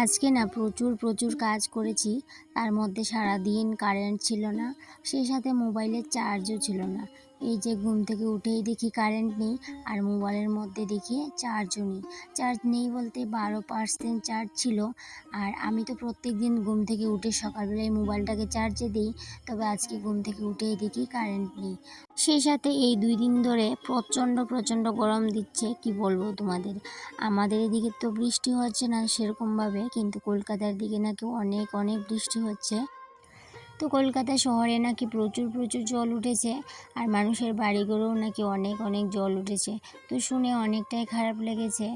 আজকে না প্রচুর কাজ করেছি। তার মধ্যে সারাদিন কারেন্ট ছিল না। সেই সাথে মোবাইলের চার্জও ছিল না। এই যে ঘুম থেকে উঠেই দেখি কারেন্ট নেই, আর মোবাইলের মধ্যে দেখি চার্জও নেই। চার্জ নেই বলতে 12% চার্জ ছিল। আর আমি তো প্রত্যেকদিন ঘুম থেকে উঠে সকালবেলায় মোবাইলটাকে চার্জে দিই। তবে আজকে ঘুম থেকে উঠেই দেখি কারেন্ট নেই। সেই সাথে এই 2 দিন ধরে প্রচণ্ড গরম দিচ্ছে, কি বলবো তোমাদের। আমাদের এদিকে তো বৃষ্টি হচ্ছে না সেরকমভাবে, কিন্তু কলকাতার দিকে নাকি অনেক বৃষ্টি হচ্ছে। তো কলকাতা শহরে নাকি প্রচুর জল উঠেছে, আর মানুষের বাড়িঘরেও নাকি অনেক জল উঠেছে। তো শুনে অনেকটাই খারাপ লেগেছে।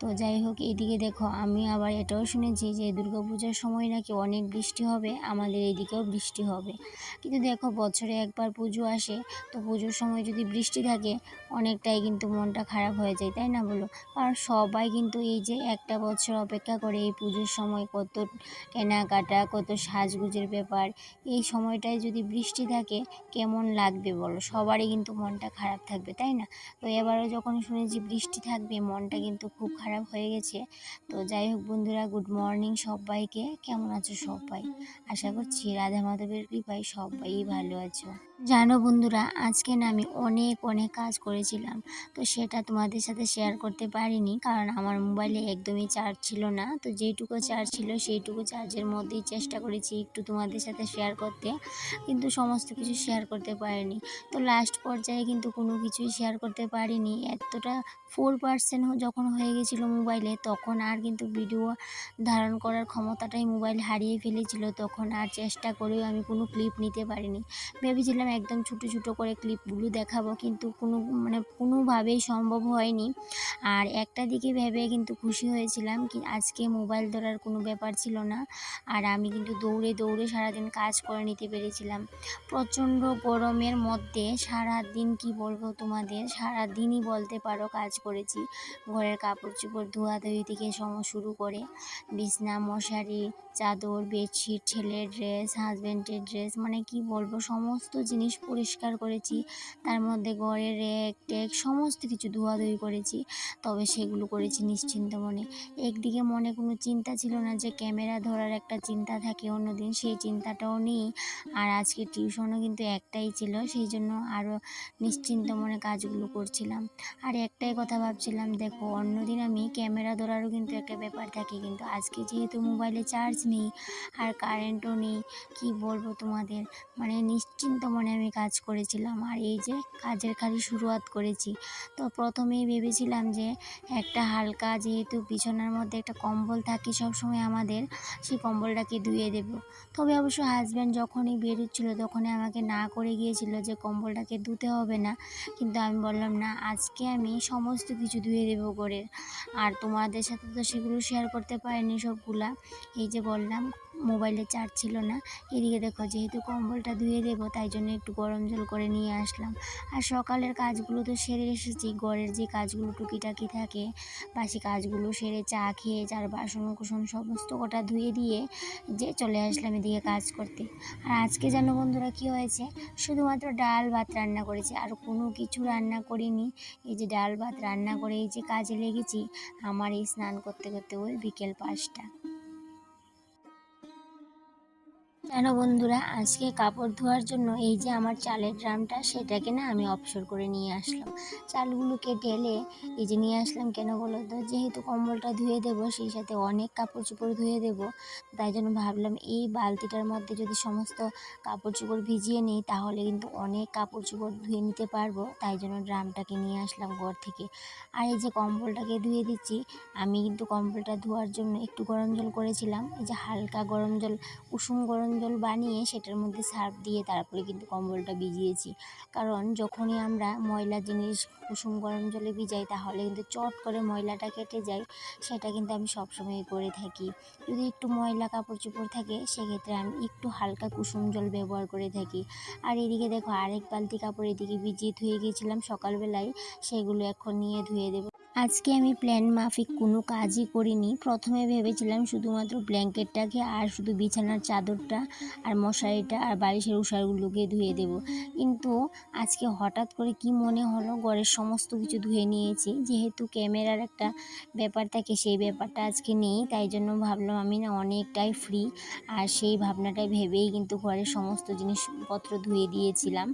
তো যাই হোক, এদিকে দেখো আমি আবার এটাও শুনেছি যে দুর্গাপূজার সময় নাকি অনেক বৃষ্টি হবে, আমাদের এদিকেও বৃষ্টি হবে। কিন্তু দেখো, বছরে একবার পুজো আসে, তো পুজোর সময় যদি বৃষ্টি থাকে অনেকটাই কিন্তু মনটা খারাপ হয়ে যায়, তাই না বলো? কারণ সবাই কিন্তু এই যে একটা বছর অপেক্ষা করে এই পুজোর সময়, কত কেনাকাটা, কত সাজগুজের ব্যাপার। এই সময়টায় যদি বৃষ্টি থাকে কেমন লাগবে বলো? সবারই কিন্তু মনটা খারাপ থাকবে, তাই না? তো এবারও যখন শুনেছি বৃষ্টি থাকবে, মনটা কিন্তু খুব খারাপ হয়ে গেছে। তো যাই হোক বন্ধুরা, গুড মর্নিং সবাইকে। কেমন আছো সবাই? আশা করছি রাধা মাধবের কৃপায় সবাই ভালো আছো। জানো বন্ধুরা, আজকে না আমি অনেক কাজ করেছিলাম। তো সেটা তোমাদের সাথে শেয়ার করতে পারিনি, কারণ আমার মোবাইলে একদমই চার্জ ছিল না। তো যেইটুকু চার্জ ছিল সেইটুকু চার্জের মধ্যেই চেষ্টা করেছি একটু তোমাদের সাথে শেয়ার করতে, কিন্তু সমস্ত কিছু শেয়ার করতে পারিনি। তো লাস্ট পর্যায়ে কিন্তু কোনো কিছুই শেয়ার করতে পারিনি। এতটা 4% যখন হয়ে গেছিলো মোবাইলে, তখন আর কিন্তু ভিডিও ধারণ করার ক্ষমতাটাই মোবাইল হারিয়ে ফেলেছিল। তখন আর চেষ্টা করেও আমি কোনো ক্লিপ নিতে পারিনি। ভেবেছিলাম একদম ছোটো করে ক্লিপগুলো দেখাবো, কিন্তু কোনোভাবেই সম্ভব হয়নি। আর একটা দিকে ভেবে কিন্তু খুশি হয়েছিলাম কি, আজকে মোবাইল ধরার কোনো ব্যাপার ছিল না। আর আমি কিন্তু দৌড়ে সারাদিন কাজ করে নিতে পেরেছিলাম। প্রচণ্ড গরমের মধ্যে সারাদিন কি বলবো তোমাদের, সারাদিনই বলতে পারো কাজ করেছি। ঘরের কাপড় চোপড় ধোয়াধুয়ি থেকে শুরু করে বিছনা, মশারি, চাদর, বেডশিট, ছেলের ড্রেস, হাজব্যান্ডের ড্রেস, মানে কি বলবো, সমস্ত জিনিস পরিষ্কার করেছি। তার মধ্যে ঘরের র্যাক ট্যাক সমস্ত কিছু ধোয়াধুয়ি করেছি। তবে সেগুলো করেছি নিশ্চিন্ত মনে। একদিকে মনে কোনো চিন্তা ছিল না, যে ক্যামেরা ধরার একটা চিন্তা থাকে অন্যদিন, সেই চিন্তাটাও নেই। আর আজকে টিউশনও কিন্তু একটাই ছিল, সেই জন্য আরও নিশ্চিন্ত মনে কাজগুলো করছিলাম। আর একটাই কথা ভাবছিলাম, দেখো অন্যদিন আমি ক্যামেরা ধরারও কিন্তু একটা ব্যাপার থাকে, কিন্তু আজকে যেহেতু মোবাইলে চার্জ নেই আর কারেন্টও নেই, কি বলবো তোমাদের, মানে নিশ্চিন্ত মনে আমি কাজ করেছিলাম। আর এই যে কাজের খালি শুরুয়াত করেছি। তো প্রথমেই ভেবেছিলাম যে একটা হালকা, যেহেতু বিছানার মধ্যে একটা কম্বল থাকে সবসময় আমাদের, সেই কম্বলটাকে ধুয়ে দেব। তবে অবশ্য হাজব্যান্ড যখনই বেরোচ্ছিলো তখনই আমাকে না করে গিয়েছিল যে কম্বলটাকে ধুতে হবে না, কিন্তু আমি বললাম না, আজকে আমি সমস্ত কিছু ধুয়ে দেবো ঘরের। আর তোমাদের সাথে তো সেগুলো শেয়ার করতে পারিনি সবগুলা। এই যে বললাম মোবাইলে চার্জ ছিল না। এদিকে দেখো, যেহেতু কম্বলটা ধুয়ে দেবো তাই জন্য একটু গরম জল করে নিয়ে আসলাম। আর সকালের কাজগুলো তো সেরে এসেছি, ঘরের যে কাজগুলো টুকিটাকি থাকে বাসি কাজগুলো সেরে চা খেয়ে চার বাসন কুসন সমস্ত কটা ধুয়ে দিয়ে যে চলে আসলাম এদিকে কাজ করতে। আর আজকে জানো বন্ধুরা কি হয়েছে, শুধুমাত্র ডাল ভাত রান্না করেছি, আর কোনো কিছু রান্না করিনি। এই যে ডাল ভাত রান্না করে এই যে কাজে লেগেছি, আমার এই স্নান করতে ওই বিকেল 5টা। জানো বন্ধুরা, আজকে কাপড় ধোয়ার জন্য এই যে আমার চালের ড্রামটা, সেটাকে না আমি অবসর করে নিয়ে আসলাম। চালগুলোকে ঢেলে এই যে নিয়ে আসলাম, কেন বলো তো, যেহেতু কম্বলটা ধুয়ে দেবো, সেই সাথে অনেক কাপড় চোপড় ধুয়ে দেবো। তাই জন্য ভাবলাম এই বালতিটার মধ্যে যদি সমস্ত কাপড় চোপড় ভিজিয়ে নিই তাহলে কিন্তু অনেক কাপড় চোপড় ধুয়ে নিতে পারবো। তাই জন্য ড্রামটাকে নিয়ে আসলাম ঘর থেকে। আর এই যে কম্বলটাকে ধুয়ে দিচ্ছি, আমি কিন্তু কম্বলটা ধোয়ার জন্য একটু গরম জল করেছিলাম। এই যে হালকা গরম জল, কুসুম গরম জল বানিয়ে সেটার মধ্যে সার্ফ দিয়ে তারপরে কিন্তু কম্বলটা ভিজিয়েছি। কারণ যখনই আমরা ময়লা জিনিস কুসুম গরম জলে ভিজাই তাহলে কিন্তু চট করে ময়লাটা কেটে যায়। সেটা কিন্তু আমি সবসময় করে থাকি। যদি একটু ময়লা কাপড় চোপড় থাকে সেক্ষেত্রে আমি একটু হালকা কুসুম জল ব্যবহার করে থাকি। আর এদিকে দেখো, আরেক বালতি কাপড় এদিকে ভিজিয়ে ধুয়ে গিয়েছিলাম সকালবেলায়, সেগুলো এখন নিয়ে ধুয়ে দেবো। আজকে আমি প্ল্যান মাফিক কোনো কাজই করিনি। প্রথমে ভেবেছিলাম শুধুমাত্র ব্ল্যাঙ্কেটটাকে আর শুধু বিছানার চাদরটা আর মশারিটা আর বালিশের উষারগুলোকে ধুয়ে দেব। কিন্তু আজকে হঠাৎ করে কি মনে হলো ঘরের সমস্ত কিছু ধুয়ে নিয়েছি। যেহেতু ক্যামেরার একটা ব্যাপার থাকে, সেই ব্যাপারটা আজকে নেই, তাই জন্য ভাবলাম আমি না অনেকটাই ফ্রি। আর সেই ভাবনাটা ভেবেই কিন্তু ঘরের সমস্ত জিনিসপত্র ধুয়ে দিয়েছিলাম।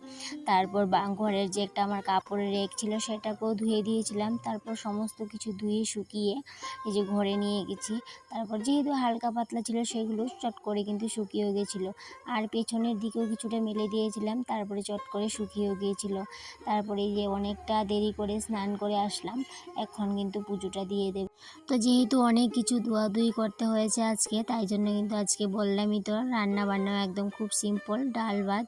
তারপর ঘরের যে একটা আমার কাপড়ের রেক ছিল সেটাকেও ধুয়ে দিয়েছিলাম। তারপর সমস্ত কিছু ধুয়ে শুকিয়ে এই যে ঘরে নিয়ে গেছি। তারপর যেহেতু হালকা পাতলা ছিল সেগুলো চট করে কিন্তু শুকিয়েও গেছিলো। আর পেছনের দিকেও কিছুটা মেলে দিয়েছিলাম, তারপরে চট করে শুকিয়েও গিয়েছিলো। তারপরে এই যে অনেকটা দেরি করে স্নান করে আসলাম, এখন কিন্তু পুজোটা দিয়ে দেব। তো যেহেতু অনেক কিছু ধোয়াধুয়ি করতে হয়েছে আজকে, তাই জন্য কিন্তু আজকে বললামই তো রান্না বান্নাও একদম খুব সিম্পল, ডাল ভাত।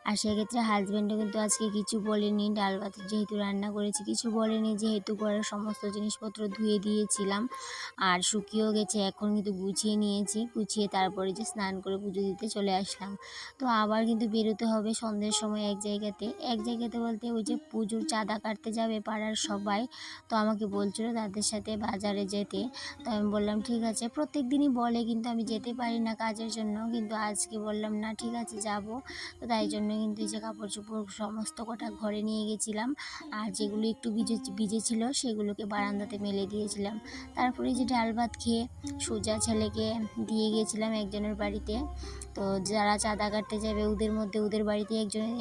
আর সেক্ষেত্রে হাজব্যান্ডও কিন্তু আজকে কিছু বলেনি, ডাল ভাত যেহেতু রান্না করেছি কিছু বলেনি, যেহেতু ঘরের সমস্ত জিনিসপত্র ধুয়ে দিয়েছিলাম আর শুকিয়েও গেছে। এখন কিন্তু গুছিয়ে নিয়েছি, গুছিয়ে তারপরে যে স্নান করে পুজো দিতে চলে আসলাম। তো আবার কিন্তু বেরোতে হবে সন্ধ্যের সময় এক জায়গাতে বলতে ওই যে পুজোর চাঁদা কাটতে যাবে পাড়ার সবাই। তো আমাকে বলছিল তাদের সাথে বাজারে যেতে। তো আমি বললাম ঠিক আছে, প্রত্যেক দিনই বলে কিন্তু আমি যেতে পারি না কাজের জন্য, কিন্তু আজকে বললাম না ঠিক আছে যাব। তো তাই জন্য কিন্তু এই যে কাপড় চোপড় সমস্ত কটা ঘরে নিয়ে গেছিলাম, আর যেগুলো একটু ভিজেছিল সেগুলোকে বারান্দাতে মেলে দিয়েছিলাম। তারপরে এই যে ডাল ভাত খেয়ে সোজা ছেলেকে দিয়ে গিয়েছিলাম একজনের বাড়িতে। তো যারা চাঁদা কাটতে যাবে ওদের বাড়িতে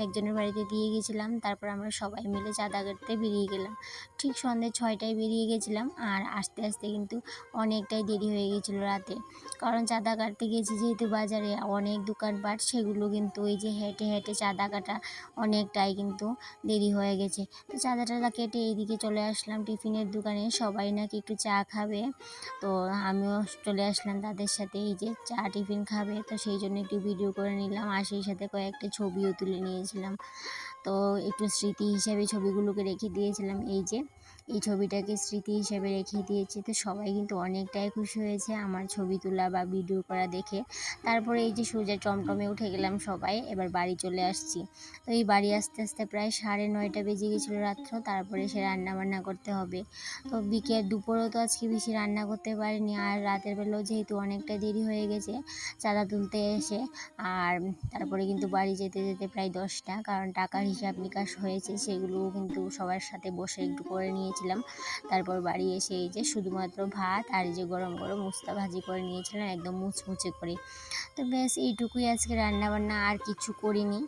একজনের বাড়িতে দিয়ে গেছিলাম। তারপর আমরা সবাই মিলে চাঁদা কাটতে বেরিয়ে গেলাম। ঠিক সন্ধ্যে 6টায় বেরিয়ে গেছিলাম, আর আস্তে আস্তে কিন্তু অনেকটাই দেরি হয়ে গেছিলো রাতে। কারণ চাঁদা কাটতে গেছি যেহেতু বাজারে অনেক দোকানপাট, সেগুলো কিন্তু ওই যে হেঁটে হেঁটে চাঁদা কাটা অনেকটাই কিন্তু দেরি হয়ে গেছে। তো চাঁদা টাদা কেটে এইদিকে চলে আসলাম টিফিনের দোকানে, সবাই নাকি একটু চা খাবে। তো আমিও চলে আসলাম তাদের সাথে, এই যে চা টিফিন খাবে, তো সেই জন্য একটু ভিডিও করে নিলাম আর সেই সাথে কয়েকটা ছবিও তুলে নিয়েছিলাম। তো একটু স্মৃতি হিসাবে ছবিগুলোকে রেখে দিয়েছিলাম, এই ছবিটাকে স্মৃতি হিসাবে রেখে দিয়েছি। তো সবাই কিন্তু অনেকটাই খুশি হয়েছে আমার ছবি তোলা বা ভিডিও করা দেখে। তারপরে এই যে সোজা টমটমে উঠে গেলাম সবাই, এবার বাড়ি চলে আসছি। তো এই বাড়ি আসতে আসতে প্রায় 9:30 বেজে গেছিলো রাত্র। তারপরে সে রান্না বান্না করতে হবে। তো দুপুরেও তো আজকে বেশি রান্না করতে পারিনি, আর রাতের বেলাও যেহেতু অনেকটা দেরি হয়ে গেছে চাঁদা তুলতে এসে। আর তারপরে কিন্তু বাড়ি যেতে যেতে প্রায় 10টা, কারণ টাকার হিসাব নিকাশ হয়েছে সেগুলোও কিন্তু সবার সাথে বসে একটু করে নিয়েছিলাম। তারপর বাড়ি এসে এই যে শুধুমাত্র ভাত আর এই যে গরম গরম উস্তা ভাজি করে নিয়েছিলাম একদম মুচমুচে করে। তো ব্যাস এইটুকুই আজকে রান্নাবান্না, আর কিছু করিনি।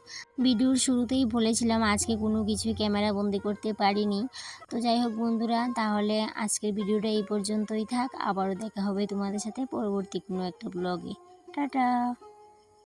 ভিডিওর শুরুতেই বলেছিলাম আজকে কোনো কিছুই ক্যামেরা বন্দি করতে পারিনি। তো যাই হোক বন্ধুরা, তাহলে আজকের ভিডিওটা এই পর্যন্তই থাক। আবারও দেখা হবে তোমাদের সাথে পরবর্তী কোনো একটা ব্লগে। টাটা।